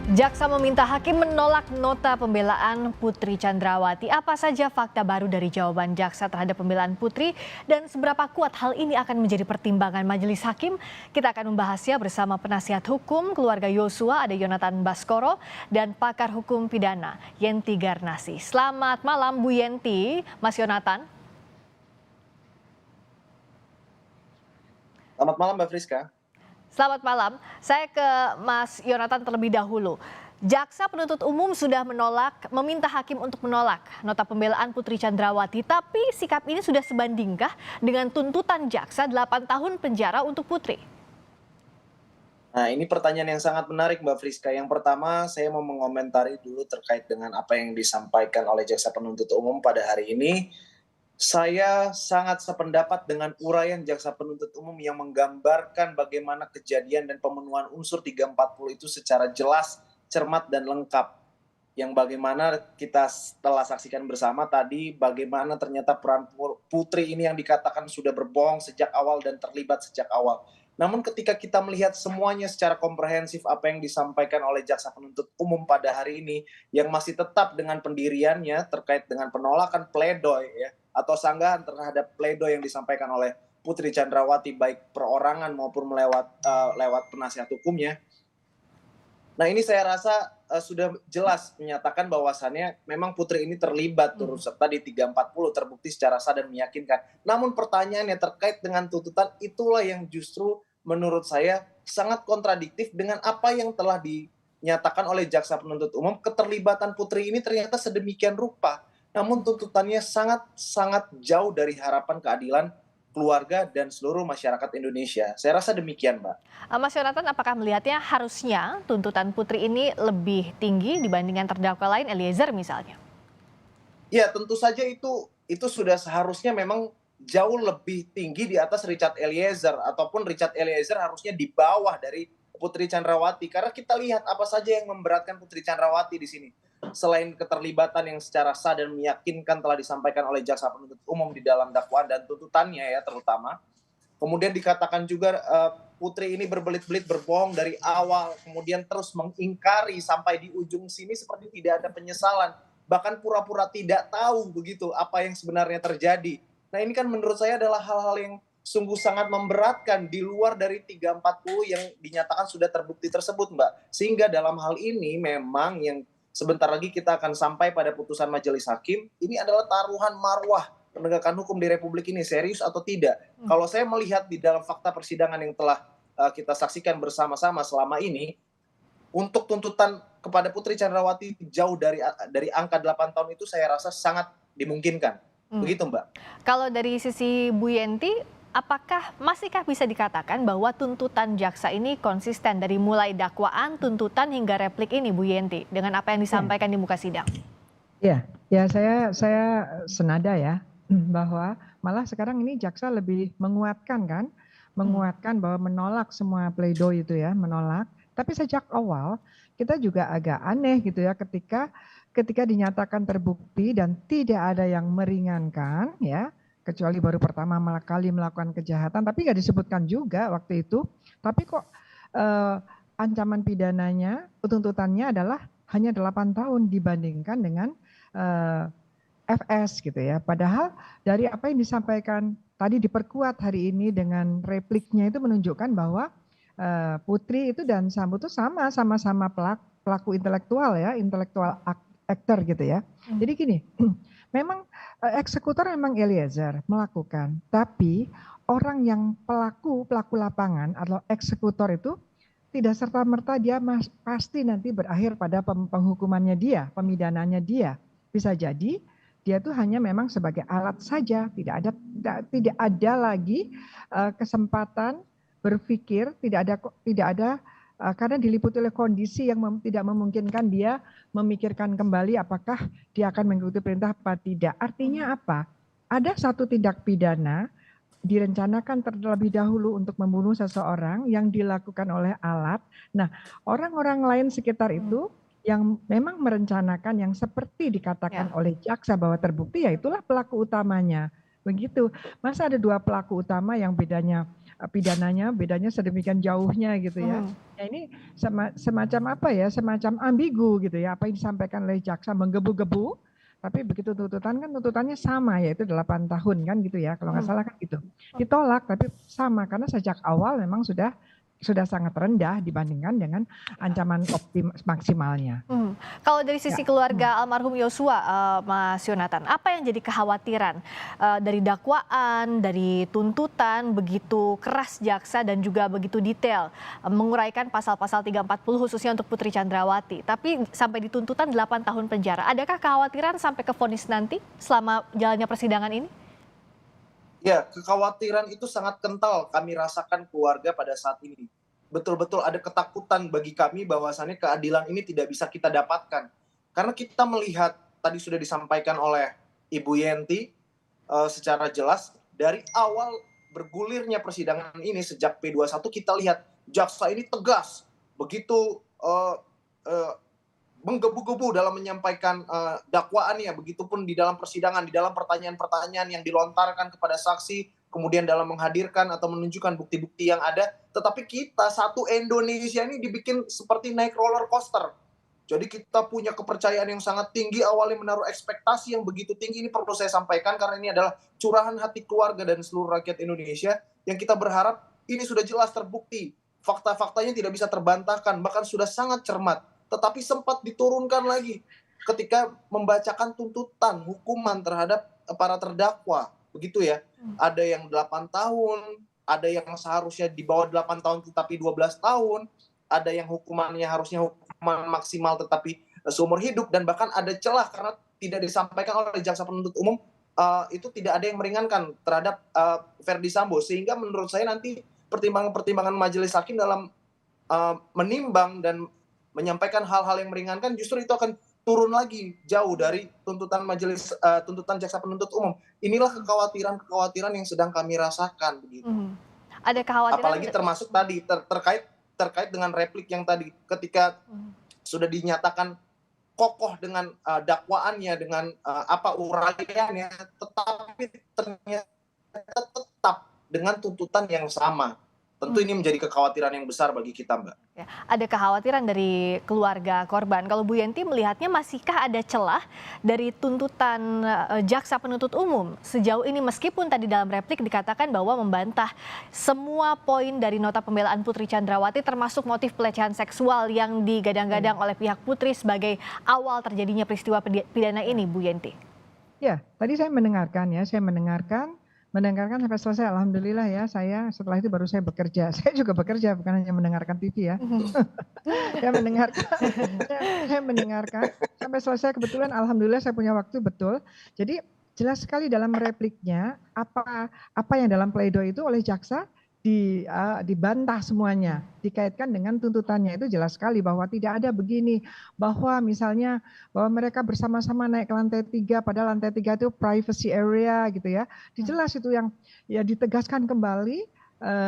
Jaksa meminta hakim menolak nota pembelaan Putri Chandrawati. Apa saja fakta baru dari jawaban jaksa terhadap pembelaan Putri dan seberapa kuat hal ini akan menjadi pertimbangan majelis hakim? Kita akan membahasnya bersama penasihat hukum keluarga Yosua, ada Yonatan Baskoro, dan pakar hukum pidana Yenti Garnasi. Selamat malam Bu Yenti, Mas Yonatan. Selamat malam Mbak Friska. Selamat malam, saya ke Mas Yonatan terlebih dahulu. Jaksa penuntut umum sudah meminta hakim untuk menolak nota pembelaan Putri Chandrawati, tapi sikap ini sudah sebandingkah dengan tuntutan jaksa 8 tahun penjara untuk Putri? Nah, ini pertanyaan yang sangat menarik Mbak Friska. Yang pertama, saya mau mengomentari dulu terkait dengan apa yang disampaikan oleh jaksa penuntut umum pada hari ini. Saya sangat sependapat dengan uraian jaksa penuntut umum yang menggambarkan bagaimana kejadian dan pemenuhan unsur 340 itu secara jelas, cermat, dan lengkap. Yang bagaimana kita telah saksikan bersama tadi, bagaimana ternyata peran Putri ini yang dikatakan sudah berbohong sejak awal dan terlibat sejak awal. Namun ketika kita melihat semuanya secara komprehensif apa yang disampaikan oleh jaksa penuntut umum pada hari ini, yang masih tetap dengan pendiriannya terkait dengan penolakan pledoi ya, atau sanggahan terhadap pledoi yang disampaikan oleh Putri Chandrawati baik perorangan maupun lewat penasihat hukumnya. Nah, ini saya rasa sudah jelas menyatakan bahwasannya memang Putri ini terlibat turut serta di 340, terbukti secara sah dan meyakinkan. Namun pertanyaannya terkait dengan tuntutan, itulah yang justru menurut saya sangat kontradiktif dengan apa yang telah dinyatakan oleh jaksa penuntut umum. Keterlibatan Putri ini ternyata sedemikian rupa, namun tuntutannya sangat jauh dari harapan keadilan keluarga dan seluruh masyarakat Indonesia. Saya rasa demikian, Mbak. Mas Yonatan, apakah melihatnya harusnya tuntutan Putri ini lebih tinggi dibandingkan terdakwa lain, Eliezer misalnya? Ya, tentu saja itu sudah seharusnya memang jauh lebih tinggi di atas Richard Eliezer, ataupun Richard Eliezer harusnya di bawah dari Putri Chandrawati. Karena kita lihat apa saja yang memberatkan Putri Chandrawati di sini. Selain keterlibatan yang secara sah dan meyakinkan telah disampaikan oleh jaksa penuntut umum di dalam dakwaan dan tuntutannya ya terutama. Kemudian dikatakan juga Putri ini berbelit-belit berbohong dari awal, kemudian terus mengingkari sampai di ujung sini seperti tidak ada penyesalan, bahkan pura-pura tidak tahu begitu apa yang sebenarnya terjadi. Nah, ini kan menurut saya adalah hal-hal yang sungguh sangat memberatkan di luar dari 340 yang dinyatakan sudah terbukti tersebut, Mbak. Sehingga dalam hal ini memang yang sebentar lagi kita akan sampai pada putusan majelis hakim, ini adalah taruhan marwah penegakan hukum di Republik ini, serius atau tidak. Kalau saya melihat di dalam fakta persidangan yang telah kita saksikan bersama-sama selama ini, untuk tuntutan kepada Putri Chandrawati jauh dari angka 8 tahun itu saya rasa sangat dimungkinkan. Begitu, Mbak. Kalau dari sisi Bu Yenti, apakah masihkah bisa dikatakan bahwa tuntutan jaksa ini konsisten dari mulai dakwaan, tuntutan hingga replik ini, Bu Yenti, dengan apa yang disampaikan di muka sidang? Ya, saya senada ya, bahwa malah sekarang ini jaksa lebih menguatkan kan, menguatkan bahwa menolak semua pledoi itu ya, menolak. Tapi sejak awal kita juga agak aneh gitu ya ketika dinyatakan terbukti dan tidak ada yang meringankan ya, kecuali baru pertama kali melakukan kejahatan, tapi nggak disebutkan juga waktu itu. Tapi kok ancaman pidananya, tuntutannya adalah hanya 8 tahun dibandingkan dengan FS gitu ya. Padahal dari apa yang disampaikan tadi diperkuat hari ini dengan repliknya itu menunjukkan bahwa Putri itu dan Sambo itu sama-sama pelaku intelektual ya, intelektual aktor gitu ya. Jadi gini, memang eksekutor memang Eliezer melakukan, tapi orang yang pelaku lapangan atau eksekutor itu tidak serta-merta dia pasti nanti berakhir pada penghukumannya dia, pemidananya dia. Bisa jadi dia itu hanya memang sebagai alat saja, tidak ada lagi kesempatan berpikir, tidak ada karena diliputi oleh kondisi yang tidak memungkinkan dia memikirkan kembali apakah dia akan mengikuti perintah apa tidak. Artinya apa? Ada satu tindak pidana direncanakan terlebih dahulu untuk membunuh seseorang yang dilakukan oleh alat. Nah, orang-orang lain sekitar itu yang memang merencanakan yang seperti dikatakan oleh jaksa bahwa terbukti, ya itulah pelaku utamanya. Begitu. Masa ada dua pelaku utama yang bedanya pidananya, bedanya sedemikian jauhnya gitu ya. Nah ini semacam apa ya, semacam ambigu gitu ya, apa yang disampaikan oleh jaksa menggebu-gebu, tapi begitu tuntutan kan tuntutannya sama, yaitu 8 tahun kan gitu ya, kalau nggak salah kan gitu. Ditolak tapi sama, karena sejak awal memang sudah sangat rendah dibandingkan dengan ancaman maksimalnya. Kalau dari sisi keluarga almarhum Yosua, Mas Yonatan, apa yang jadi kekhawatiran dari dakwaan, dari tuntutan begitu keras jaksa dan juga begitu detail menguraikan pasal-pasal 340 khususnya untuk Putri Chandrawati, tapi sampai di tuntutan 8 tahun penjara. Adakah kekhawatiran sampai ke vonis nanti selama jalannya persidangan ini? Ya, kekhawatiran itu sangat kental kami rasakan keluarga pada saat ini. Betul-betul ada ketakutan bagi kami bahwasannya keadilan ini tidak bisa kita dapatkan. Karena kita melihat, tadi sudah disampaikan oleh Ibu Yenti secara jelas, dari awal bergulirnya persidangan ini sejak P21 kita lihat jaksa ini tegas, begitu menggebu-gebu dalam menyampaikan dakwaannya, begitupun di dalam persidangan, di dalam pertanyaan-pertanyaan yang dilontarkan kepada saksi, kemudian dalam menghadirkan atau menunjukkan bukti-bukti yang ada. Tetapi kita satu Indonesia ini dibikin seperti naik roller coaster. Jadi kita punya kepercayaan yang sangat tinggi, awalnya menaruh ekspektasi yang begitu tinggi. Ini perlu saya sampaikan karena ini adalah curahan hati keluarga dan seluruh rakyat Indonesia yang kita berharap ini sudah jelas terbukti. Fakta-faktanya tidak bisa terbantahkan, bahkan sudah sangat cermat. Tetapi sempat diturunkan lagi ketika membacakan tuntutan hukuman terhadap para terdakwa. Begitu ya. Ada yang 8 tahun, ada yang seharusnya di bawah 8 tahun tetapi 12 tahun, ada yang hukumannya harusnya hukuman maksimal tetapi seumur hidup, dan bahkan ada celah karena tidak disampaikan oleh jaksa penuntut umum itu tidak ada yang meringankan terhadap Verdi Sambo, sehingga menurut saya nanti pertimbangan-pertimbangan majelis hakim dalam menimbang dan menyampaikan hal-hal yang meringankan justru itu akan turun lagi jauh dari tuntutan majelis tuntutan jaksa penuntut umum. Inilah kekhawatiran yang sedang kami rasakan begitu. Ada kekhawatiran apalagi termasuk tadi terkait dengan replik yang tadi ketika sudah dinyatakan kokoh dengan dakwaannya, dengan apa uraiannya, tetapi ternyata tetap dengan tuntutan yang sama. Tentu ini menjadi kekhawatiran yang besar bagi kita, Mbak. Ya, ada kekhawatiran dari keluarga korban. Kalau Bu Yenti melihatnya masihkah ada celah dari tuntutan jaksa penuntut umum sejauh ini, meskipun tadi dalam replik dikatakan bahwa membantah semua poin dari nota pembelaan Putri Chandrawati termasuk motif pelecehan seksual yang digadang-gadang oleh pihak Putri sebagai awal terjadinya peristiwa pidana ini, Bu Yenti. Ya, tadi saya mendengarkan sampai selesai, alhamdulillah ya. Saya setelah itu baru saya bekerja. Saya juga bekerja, bukan hanya mendengarkan TV ya. saya mendengarkan sampai selesai, kebetulan alhamdulillah saya punya waktu betul. Jadi jelas sekali dalam repliknya apa yang dalam pledoi itu oleh jaksa dibantah semuanya, dikaitkan dengan tuntutannya. Itu jelas sekali bahwa tidak ada begini, bahwa misalnya bahwa mereka bersama-sama naik ke lantai 3 padahal lantai 3 itu privacy area gitu ya. Jelas itu yang ya ditegaskan kembali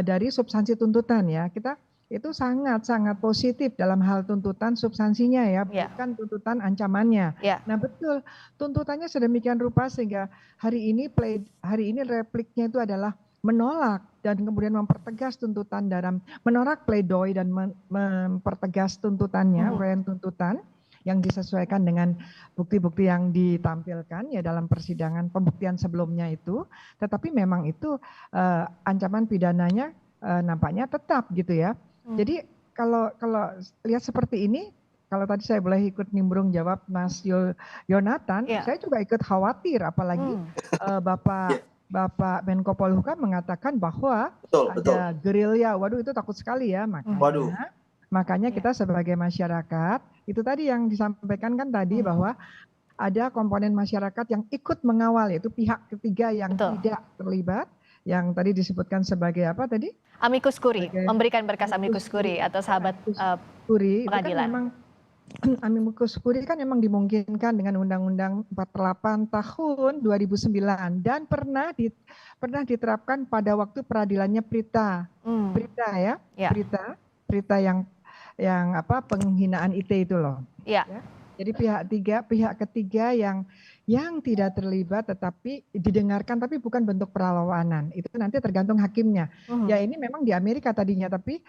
dari substansi tuntutan ya. Kita itu sangat-sangat positif dalam hal tuntutan substansinya ya, bukan tuntutan ancamannya. Nah betul, tuntutannya sedemikian rupa sehingga hari ini repliknya itu adalah menolak dan kemudian mempertegas tuntutan dalam menolak pledoi dan mempertegas tuntutannya, uraian tuntutan yang disesuaikan dengan bukti-bukti yang ditampilkan ya dalam persidangan pembuktian sebelumnya itu. Tetapi memang itu ancaman pidananya nampaknya tetap gitu ya. Jadi kalau lihat seperti ini, kalau tadi saya boleh ikut nimbrung jawab Mas Yonatan, saya juga ikut khawatir, apalagi Bapak Menko Polhukam mengatakan bahwa ada gerilya. Waduh, itu takut sekali ya. Makanya kita sebagai masyarakat, itu tadi yang disampaikan kan tadi bahwa ada komponen masyarakat yang ikut mengawal, yaitu pihak ketiga yang tidak terlibat, yang tadi disebutkan sebagai apa tadi? Amicus Curiae, memberikan berkas Amicus Curiae atau sahabat pengadilan. Kan Amicus Curiae kan memang dimungkinkan dengan Undang-Undang 48 tahun 2009 dan pernah diterapkan pada waktu peradilannya Prita yang penghinaan IT itu loh. Ya. Jadi pihak ketiga yang tidak terlibat tetapi didengarkan tapi bukan bentuk perlawanan. Itu nanti tergantung hakimnya. Ya ini memang di Amerika tadinya tapi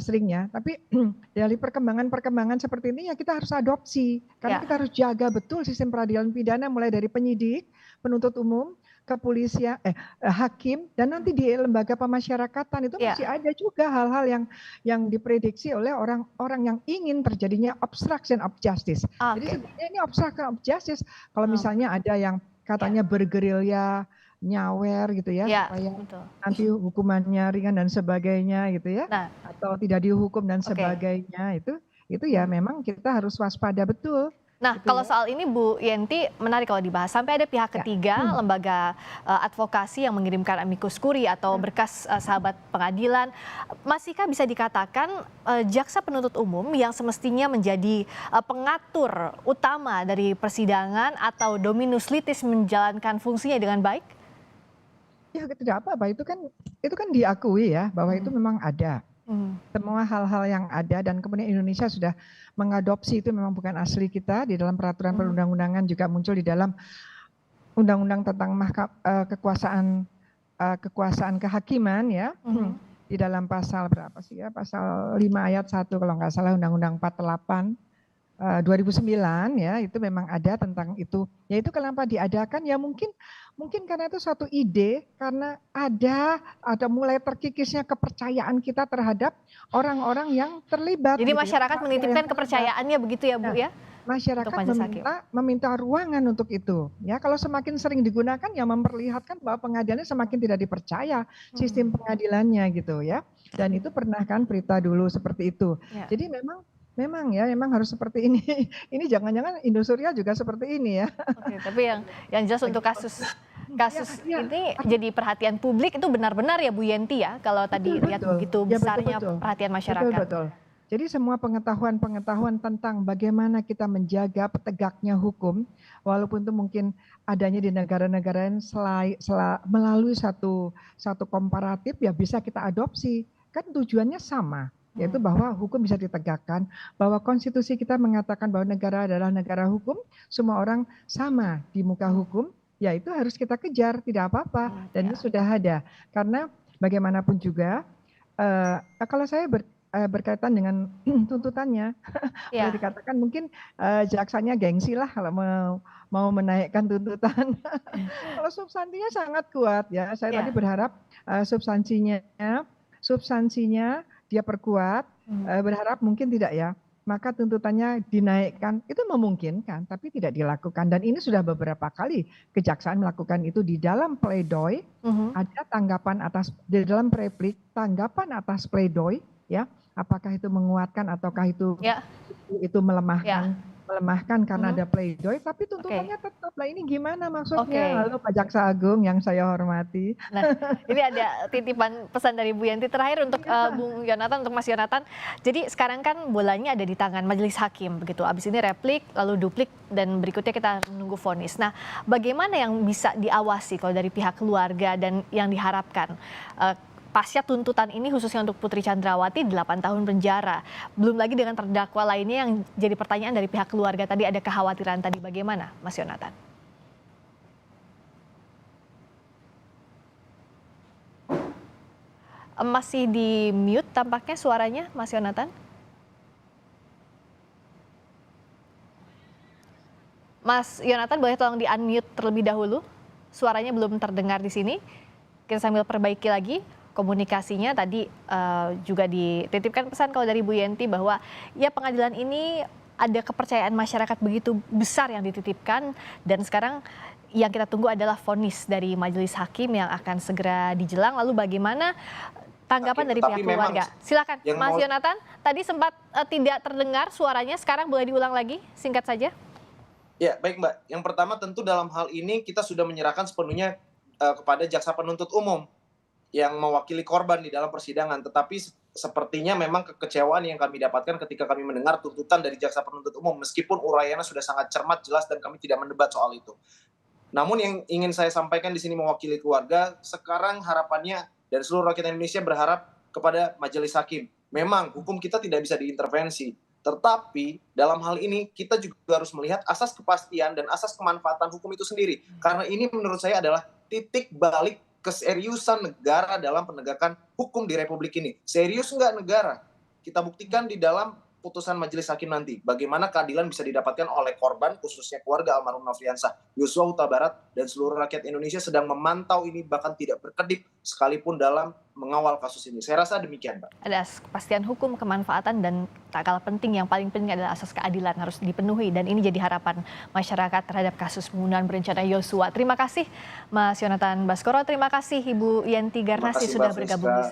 seringnya, tapi dari perkembangan seperti ini ya kita harus adopsi. Karena Ya. kita harus jaga betul sistem peradilan pidana mulai dari penyidik, penuntut umum, kepolisian, hakim, dan nanti di lembaga pemasyarakatan itu Ya. masih ada juga hal-hal yang diprediksi oleh orang-orang yang ingin terjadinya obstruction of justice. Jadi Oke. sebenarnya ini obstruction of justice. Kalau Hmm. misalnya ada yang katanya bergerilya, nyawer gitu ya, Ya, supaya betul. nanti hukumannya ringan dan sebagainya gitu ya, Nah, atau tidak dihukum dan oke. sebagainya itu ya memang kita harus waspada betul. Nah, Gitu kalau ya. soal ini Bu Yenti menarik kalau dibahas. Sampai ada pihak Ya. ketiga, lembaga advokasi yang mengirimkan amicus curiae atau berkas sahabat pengadilan. Masihkah bisa dikatakan jaksa penuntut umum yang semestinya menjadi pengatur utama dari persidangan atau dominus litis menjalankan fungsinya dengan baik? Ya tidak apa-apa, itu kan diakui ya bahwa itu memang ada. Semua hal-hal yang ada dan kemudian Indonesia sudah mengadopsi itu memang bukan asli kita di dalam peraturan perundang-undangan juga muncul di dalam undang-undang tentang kekuasaan kehakiman ya. Di dalam pasal berapa sih ya? Pasal 5 ayat 1 kalau nggak salah Undang-Undang 48 2009 ya, itu memang ada tentang itu. Ya itu kenapa diadakan ya mungkin karena itu suatu ide, karena ada mulai terkikisnya kepercayaan kita terhadap orang-orang yang terlibat. Jadi gitu ya, masyarakat orang-orang menitipkan yang terlibat. kepercayaannya begitu ya Bu ya? Masyarakat Untuk majelis hakim. meminta ruangan untuk itu. Ya, kalau semakin sering digunakan ya memperlihatkan bahwa pengadilannya semakin tidak dipercaya sistem pengadilannya gitu ya. Dan itu pernah kan berita dulu seperti itu. Ya. Jadi memang harus seperti ini. Ini jangan-jangan Indosuria juga seperti ini ya. Oke, tapi yang jelas untuk kasus Ya. ini jadi perhatian publik itu benar-benar ya Bu Yenti ya, kalau tadi lihat begitu Ya, besarnya betul. perhatian masyarakat. Betul. Jadi semua pengetahuan tentang bagaimana kita menjaga tegaknya hukum, walaupun itu mungkin adanya di negara-negara yang melalui satu komparatif ya bisa kita adopsi. Kan tujuannya sama, yaitu bahwa hukum bisa ditegakkan, bahwa konstitusi kita mengatakan bahwa negara adalah negara hukum, semua orang sama di muka hukum, ya itu harus kita kejar, tidak apa-apa, dan ini sudah ada. Karena bagaimanapun juga, kalau saya berkaitan dengan tuntutannya, boleh dikatakan mungkin jaksanya gengsi lah kalau mau menaikkan tuntutan. Kalau substansinya sangat kuat ya, saya tadi berharap substansinya dia perkuat, berharap mungkin tidak ya, maka tuntutannya dinaikkan, itu memungkinkan, tapi tidak dilakukan. Dan ini sudah beberapa kali kejaksaan melakukan itu di dalam pledoi, ada tanggapan di dalam replik, tanggapan atas pledoi, ya, apakah itu menguatkan ataukah itu melemahkan karena ada pledoi, tapi tuntutannya tetap lah. Ini gimana maksudnya? Halo Pak Jaksa Agung yang saya hormati. Nah, ini ada titipan pesan dari Bu Yanti terakhir untuk Bung Yonatan, untuk Mas Yonatan. Jadi sekarang kan bolanya ada di tangan majelis hakim begitu. Abis ini replik, lalu duplik, dan berikutnya kita menunggu vonis. Nah, bagaimana yang bisa diawasi kalau dari pihak keluarga dan yang diharapkan? Pasca tuntutan ini khususnya untuk Putri Chandrawati 8 tahun penjara. Belum lagi dengan terdakwa lainnya yang jadi pertanyaan dari pihak keluarga tadi, ada kekhawatiran tadi, bagaimana Mas Yonatan? Masih di mute tampaknya suaranya Mas Yonatan. Mas Yonatan boleh tolong di unmute terlebih dahulu. Suaranya belum terdengar di sini. Kita sambil perbaiki lagi komunikasinya. Tadi juga dititipkan pesan kalau dari Bu Yenti bahwa ya pengadilan ini ada kepercayaan masyarakat begitu besar yang dititipkan, dan sekarang yang kita tunggu adalah vonis dari majelis hakim yang akan segera dijelang. Lalu bagaimana tanggapan dari pihak keluarga? Silakan Mas Yonatan, tadi sempat tidak terdengar suaranya, sekarang boleh diulang lagi singkat saja. Ya baik Mbak, yang pertama tentu dalam hal ini kita sudah menyerahkan sepenuhnya kepada jaksa penuntut umum yang mewakili korban di dalam persidangan, tetapi sepertinya memang kekecewaan yang kami dapatkan ketika kami mendengar tuntutan dari jaksa penuntut umum, meskipun uraiannya sudah sangat cermat, jelas, dan kami tidak mendebat soal itu. Namun yang ingin saya sampaikan di sini mewakili keluarga, sekarang harapannya dan seluruh rakyat Indonesia berharap kepada majelis hakim. Memang hukum kita tidak bisa diintervensi, Tetapi dalam hal ini kita juga harus melihat asas kepastian dan asas kemanfaatan hukum itu sendiri. Karena ini menurut saya adalah titik balik keseriusan negara dalam penegakan hukum di Republik ini. Serius nggak negara? Kita buktikan di dalam putusan majelis hakim nanti. Bagaimana keadilan bisa didapatkan oleh korban, khususnya keluarga almarhum Nofriansah Yosua Huta Barat, dan seluruh rakyat Indonesia sedang memantau ini, bahkan tidak berkedip sekalipun dalam mengawal kasus ini. Saya rasa demikian, Pak. Ada kepastian hukum, kemanfaatan, dan tak kalah penting, yang paling penting adalah asas keadilan harus dipenuhi. Dan ini jadi harapan masyarakat terhadap kasus pembunuhan berencana Yosua. Terima kasih Mas Yonatan Baskoro, terima kasih Ibu Yanti Garnasi sudah bergabung di